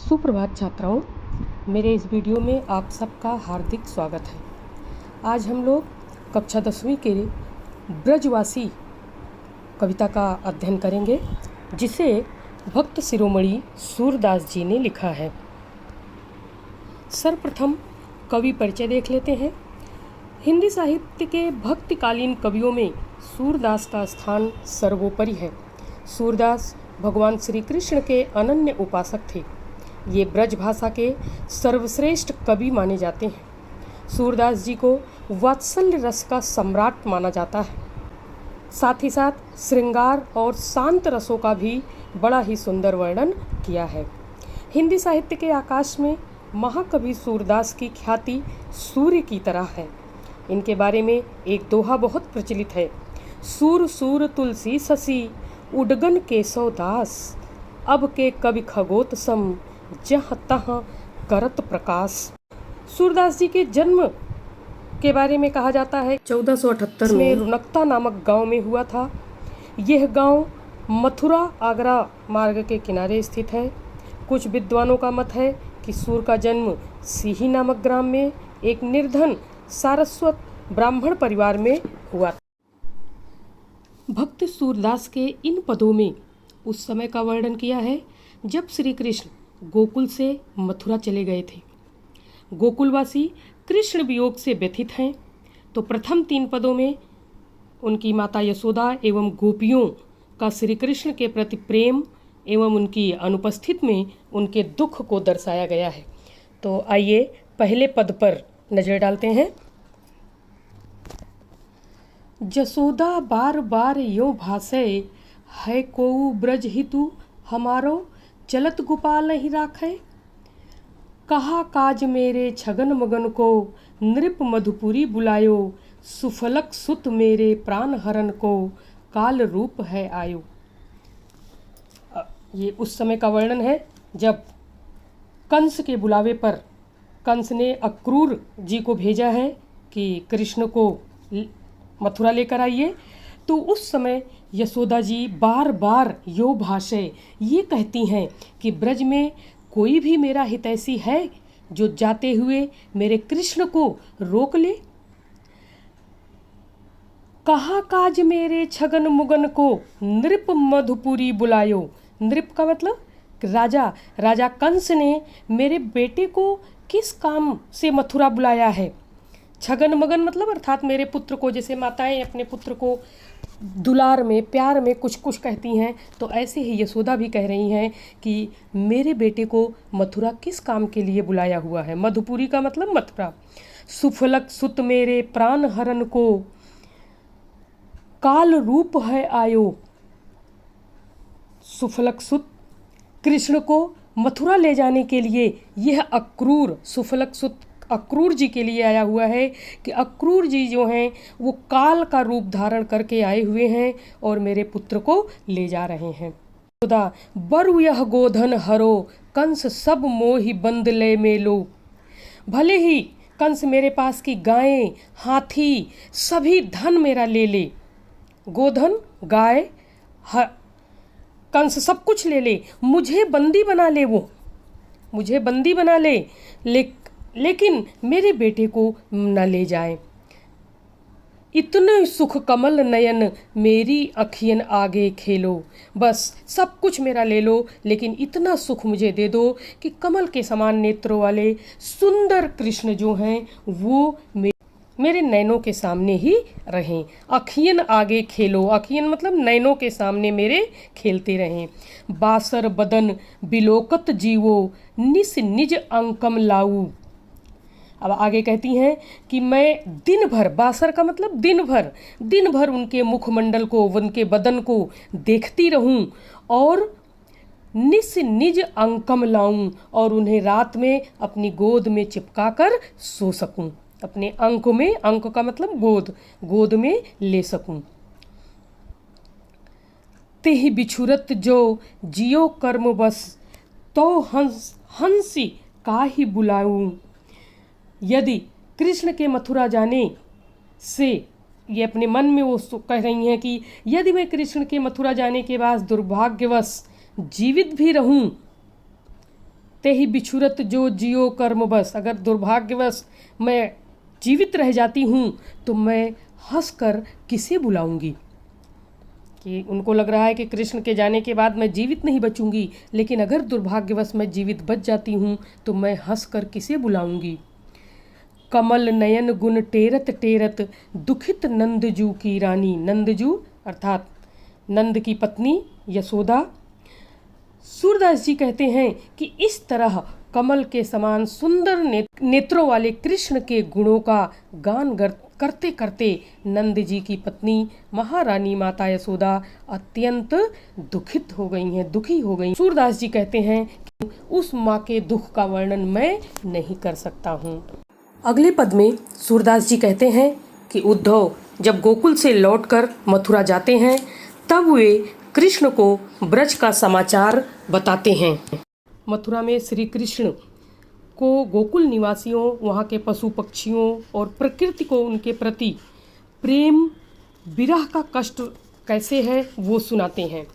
सुप्रभात छात्राओं, मेरे इस वीडियो में आप सबका हार्दिक स्वागत है। आज हम लोग कक्षा 10वीं के ब्रजवासी कविता का अध्ययन करेंगे, जिसे भक्त शिरोमणि सूरदास जी ने लिखा है। सर्वप्रथम कवि परिचय देख लेते हैं। हिंदी साहित्य के भक्तिकालीन कवियों में सूरदास का स्थान सर्वोपरि है। सूरदास भगवान श्री कृष्ण के अनन्य उपासक थे। ये ब्रज भाषा के सर्वश्रेष्ठ कवि माने जाते हैं। सूरदास जी को वात्सल्य रस का सम्राट माना जाता है। साथ ही साथ श्रृंगार और शांत रसों का भी बड़ा ही सुंदर वर्णन किया है। हिंदी साहित्य के आकाश में महाकवि सूरदास की ख्याति सूर्य की तरह है। इनके बारे में एक दोहा बहुत प्रचलित है। सूर सूर तुलसी शशि उडगन केशव दास, अब के कवि खगोत सम जहाँ तहाँ करत प्रकाश। सूरदास जी के जन्म के बारे में कहा जाता है 1478 में रुनकता नामक गांव में हुआ था। यह गांव मथुरा आगरा मार्ग के किनारे स्थित है। कुछ विद्वानों का मत है कि सूर का जन्म सीही नामक ग्राम में एक निर्धन सारस्वत ब्राह्मण परिवार में हुआ। भक्त सूरदास के इन पदों में उस समय का वर्णन किया है जब श्री कृष्ण गोकुल से मथुरा चले गए थे। गोकुलवासी कृष्ण वियोग से व्यथित हैं, तो प्रथम 3 पदों में उनकी माता यशोदा एवं गोपियों का श्री कृष्ण के प्रति प्रेम एवं उनकी अनुपस्थिति में उनके दुख को दर्शाया गया है। तो आइए पहले पद पर नजर डालते हैं। जसोदा बार बार यो भासै, है कोउ ब्रज हितु हमारो, चलत गोपाल नहीं राखे। कहा काज मेरे छगन मगन को, नृप मधुपुरी बुलायो, सुफलक सुत मेरे प्राण हरण को, काल रूप है आयो। ये उस समय का वर्णन है जब कंस के बुलावे पर कंस ने अक्रूर जी को भेजा है कि कृष्ण को मथुरा लेकर आइए। तो उस समय यशोदा जी बार बार यो भाषे ये कहती हैं कि ब्रज में कोई भी मेरा हितैषी है जो जाते हुए मेरे कृष्ण को रोक ले। कहा काज मेरे छगन मुगन को, नृप मधुपुरी बुलायो। नृप का मतलब राजा कंस ने मेरे बेटे को किस काम से मथुरा बुलाया है। छगन मगन मतलब अर्थात मेरे पुत्र को, जैसे माताएं अपने पुत्र को दुलार में प्यार में कुछ कुछ कहती हैं, तो ऐसे ही यशोदा भी कह रही हैं कि मेरे बेटे को मथुरा किस काम के लिए बुलाया हुआ है। मधुपुरी का मतलब मथुरा। सुफलक सुत मेरे प्राण हरण को, काल रूप है आयो। सुफलक सुत कृष्ण को मथुरा ले जाने के लिए यह अक्रूर, सुफलक सुत अक्रूर जी के लिए आया हुआ है कि अक्रूर जी जो हैं वो काल का रूप धारण करके आए हुए हैं और मेरे पुत्र को ले जा रहे हैं। खुदा बरु यह गोधन हरो, कंस सब मोहि बंद ले मेलो। भले ही कंस मेरे पास की गायें हाथी सभी धन मेरा ले ले। गोधन गाय कंस सब कुछ ले ले, मुझे बंदी बना ले, वो मुझे बंदी बना ले, लेकिन मेरे बेटे को न ले जाए। इतने सुख कमल नयन मेरी अखियन आगे खेलो। बस सब कुछ मेरा ले लो, लेकिन इतना सुख मुझे दे दो कि कमल के समान नेत्रों वाले सुंदर कृष्ण जो हैं वो मेरे नैनों के सामने ही रहें। अखियन आगे खेलो, अखियन मतलब नैनों के सामने मेरे खेलते रहें। बासर बदन बिलोकत जीवो, निस निज अंकम लाऊ। अब आगे कहती हैं कि मैं दिन भर, बासर का मतलब दिन भर उनके मुखमंडल को, उनके बदन को देखती रहूं और निस निज अंकम लाऊं, और उन्हें रात में अपनी गोद में चिपका कर सो सकूं। अपने अंक में, अंक का मतलब गोद में ले सकूं। तेहि बिछुरत जो जियो कर्म बस, तो हंसी काहि बुलाऊं। यदि कृष्ण के मथुरा जाने से, ये अपने मन में वो कह रही हैं कि यदि मैं कृष्ण के मथुरा जाने के बाद दुर्भाग्यवश जीवित भी रहूं, ते ही बिछुरत जो जियो कर्म बस, अगर दुर्भाग्यवश मैं जीवित रह जाती हूँ तो मैं हंसकर किसे बुलाऊंगी। कि उनको लग रहा है कि कृष्ण के जाने के बाद मैं जीवित नहीं बचूंगी, लेकिन अगर दुर्भाग्यवश मैं जीवित बच जाती हूँ तो मैं हंसकर किसे बुलाऊंगी। कमल नयन गुण टेरत टेरत दुखित नंदजू की रानी, नंदजू अर्थात नंद की पत्नी यशोदा। सूरदास जी कहते हैं कि इस तरह कमल के समान सुंदर नेत्रों वाले कृष्ण के गुणों का गान करते करते नंद जी की पत्नी महारानी माता यशोदा अत्यंत दुखित हो गई हैं, दुखी हो गई। सूरदास जी कहते हैं कि उस माँ के दुख का वर्णन मैं नहीं कर सकता हूँ। अगले पद में सूरदास जी कहते हैं कि उद्धव जब गोकुल से लौटकर मथुरा जाते हैं तब वे कृष्ण को ब्रज का समाचार बताते हैं। मथुरा में श्री कृष्ण को गोकुल निवासियों, वहाँ के पशु पक्षियों और प्रकृति को उनके प्रति प्रेम विरह का कष्ट कैसे है वो सुनाते हैं।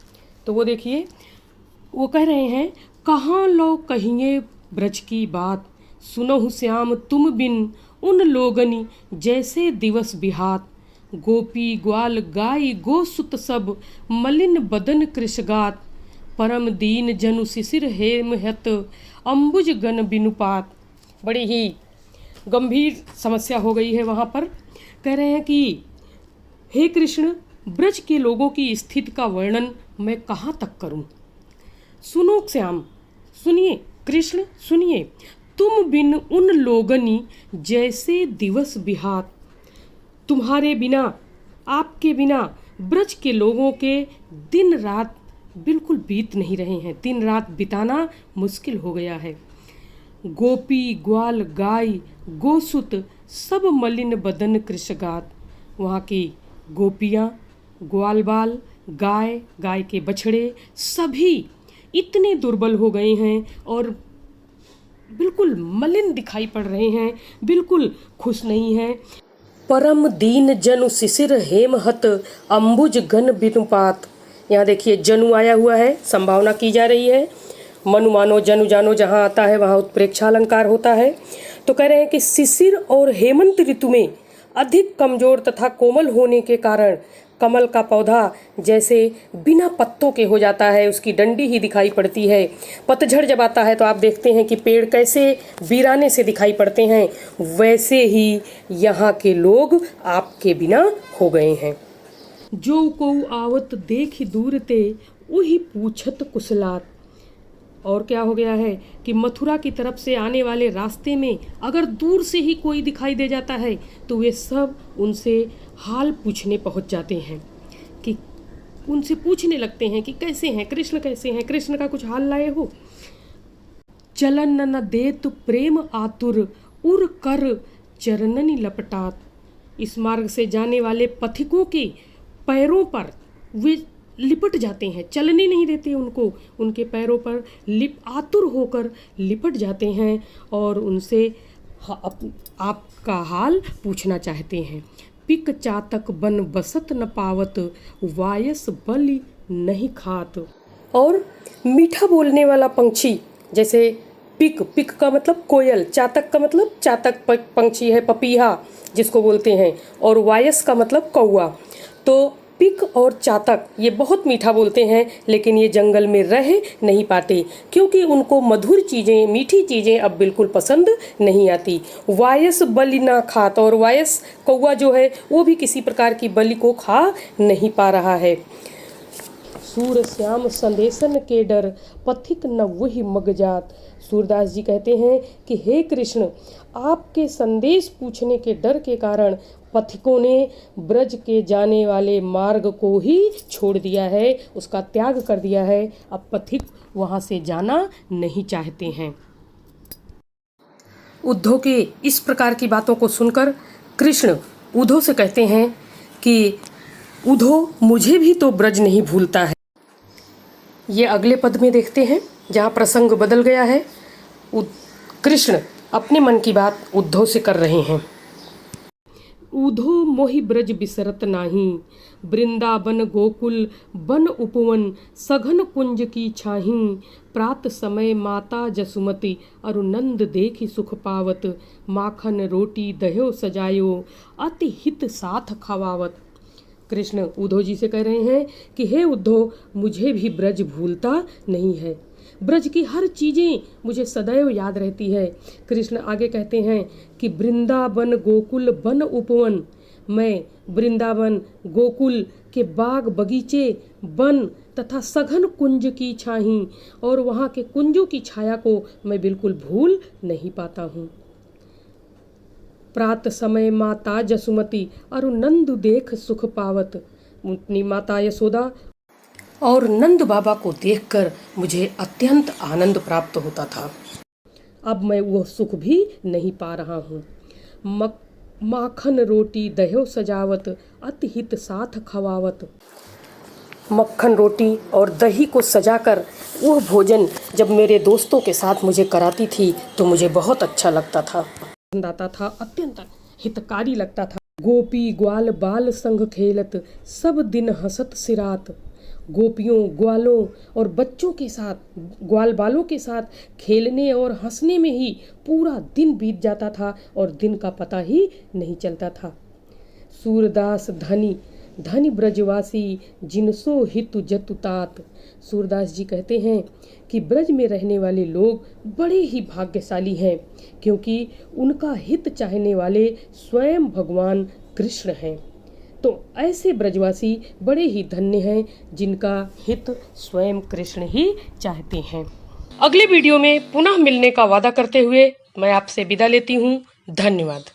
तो वो देखिए, वो कह रहे हैं, कहाँ लो कहिए ब्रज की बात, सुनहु श्याम तुम बिन उन लोगनी जैसे दिवस बिहात, गोपी ग्वाल गाय गोसुत सब मलिन बदन कृषगात, परम दीन जनु शिशिर हेम हत अम्बुज गण बिनुपात। बड़ी ही गंभीर समस्या हो गई है वहाँ पर। कह रहे हैं कि हे कृष्ण, ब्रज के लोगों की स्थिति का वर्णन मैं कहाँ तक करूँ। सुनो श्याम, सुनिए कृष्ण, सुनिए, तुम बिन उन लोगनी जैसे दिवस बिहात, तुम्हारे बिना, आपके बिना ब्रज के लोगों के दिन रात बिल्कुल बीत नहीं रहे हैं, दिन रात बिताना मुश्किल हो गया है। गोपी ग्वाल गाय गोसुत सब मलिन बदन कृषगात, वहाँ की गोपियाँ, ग्वाल बाल, गाय, गाय के बछड़े सभी इतने दुर्बल हो गए हैं और बिल्कुल मलिन दिखाई पड़ रहे हैं, बिल्कुल खुश नहीं हैं। परम दीन जनु शिशिर हेमहत अम्बुज गण बिनुपात। यहाँ देखिए जनु आया हुआ है, संभावना की जा रही है। मनु मानो जनु जानो जहाँ आता है वहाँ उत्प्रेक्षा अलंकार होता है। तो कह रहे हैं कि शिशिर और हेमंत ऋतु में अधिक कमजोर तथा कोमल होने के कारण कमल का पौधा जैसे बिना पत्तों के हो जाता है, उसकी डंडी ही दिखाई पड़ती है। पतझड़ जब आता है तो आप देखते हैं कि पेड़ कैसे वीराने से दिखाई पड़ते हैं, वैसे ही यहाँ के लोग आपके बिना हो गए हैं। जो को आवत देख दूर ते वही पूछत कुशलात। और क्या हो गया है कि मथुरा की तरफ से आने वाले रास्ते में अगर दूर से ही कोई दिखाई दे जाता है तो वे सब उनसे हाल पूछने पहुंच जाते हैं, कि उनसे पूछने लगते हैं कि कैसे हैं कृष्ण, कैसे हैं कृष्ण, का कुछ हाल लाए हो। चलन न देत प्रेम आतुर उर कर चरणनि लपटात। इस मार्ग से जाने वाले पथिकों के पैरों पर वे लिपट जाते हैं, चलने नहीं देते उनको, उनके पैरों पर आतुर होकर लिपट जाते हैं और उनसे आपका हाल पूछना चाहते हैं। पिक चातक बन बसत न पावत वायस बलि नहीं खात। और मीठा बोलने वाला पंछी जैसे पिक, पिक का मतलब कोयल, चातक का मतलब चातक पंछी है, पपीहा जिसको बोलते हैं, और वायस का मतलब कौआ। तो पिक और चातक ये बहुत मीठा बोलते हैं, लेकिन ये जंगल में रह नहीं पाते क्योंकि उनको मधुर चीज़ें, मीठी चीज़ें अब बिल्कुल पसंद नहीं आती। वायस बलि ना खात, और वायस कौआ जो है वो भी किसी प्रकार की बलि को खा नहीं पा रहा है। सूर श्याम संदेशन के डर पथिक न वही मगजात। सूरदास जी कहते हैं कि हे कृष्ण, आपके संदेश पूछने के डर के कारण पथिकों ने ब्रज के जाने वाले मार्ग को ही छोड़ दिया है, उसका त्याग कर दिया है। अब पथिक वहाँ से जाना नहीं चाहते हैं। उद्धव के इस प्रकार की बातों को सुनकर कृष्ण उद्धव से कहते हैं कि उद्धव, मुझे भी तो ब्रज नहीं भूलता है। ये अगले पद में देखते हैं जहाँ प्रसंग बदल गया है। कृष्ण अपने मन की बात उद्धव से कर रहे हैं। ऊधो मोहि ब्रज बिसरत नाही, वृंदावन गोकुल बन उपवन, सघन कुंज की छाही। प्रात समय माता जसुमति, अरु नंद देखि सुख पावत, माखन रोटी दह्यो सजायो, अति हित साथ खवावत। कृष्ण उद्धव जी से कह रहे हैं कि हे उद्धव, मुझे भी ब्रज भूलता नहीं है, ब्रज की हर चीज़ें मुझे सदैव याद रहती है। कृष्ण आगे कहते हैं कि वृंदावन गोकुल वन उपवन, मैं वृंदावन गोकुल के बाग बगीचे वन तथा सघन कुंज की छाही और वहाँ के कुंजों की छाया को मैं बिल्कुल भूल नहीं पाता हूँ। प्रात समय माता जसुमति, अरु नंद देख सुख पावत। अपनी माता यशोदा और नंद बाबा को देखकर मुझे अत्यंत आनंद प्राप्त होता था। अब मैं वह सुख भी नहीं पा रहा हूँ। माखन रोटी दह्यो सजावत, अति हित साथ खवावत। मक्खन रोटी और दही को सजाकर वह भोजन जब मेरे दोस्तों के साथ मुझे कराती थी तो मुझे बहुत अच्छा लगता था, पसंद आता था, अत्यंत हितकारी लगता था। गोपी ग्वाल बाल संग खेलत, सब दिन हंसत सिरात। गोपियों ग्वालों और बच्चों के साथ, ग्वाल बालों के साथ खेलने और हंसने में ही पूरा दिन बीत जाता था और दिन का पता ही नहीं चलता था। सूरदास धनी धनी ब्रजवासी, जिनसो हितु जतुतात। सूरदास जी कहते हैं कि ब्रज में रहने वाले लोग बड़े ही भाग्यशाली हैं, क्योंकि उनका हित चाहने वाले स्वयं भगवान कृष्ण हैं। तो ऐसे ब्रजवासी बड़े ही धन्य हैं जिनका हित स्वयं कृष्ण ही चाहते हैं। अगले वीडियो में पुनः मिलने का वादा करते हुए मैं आपसे विदा लेती हूँ। धन्यवाद।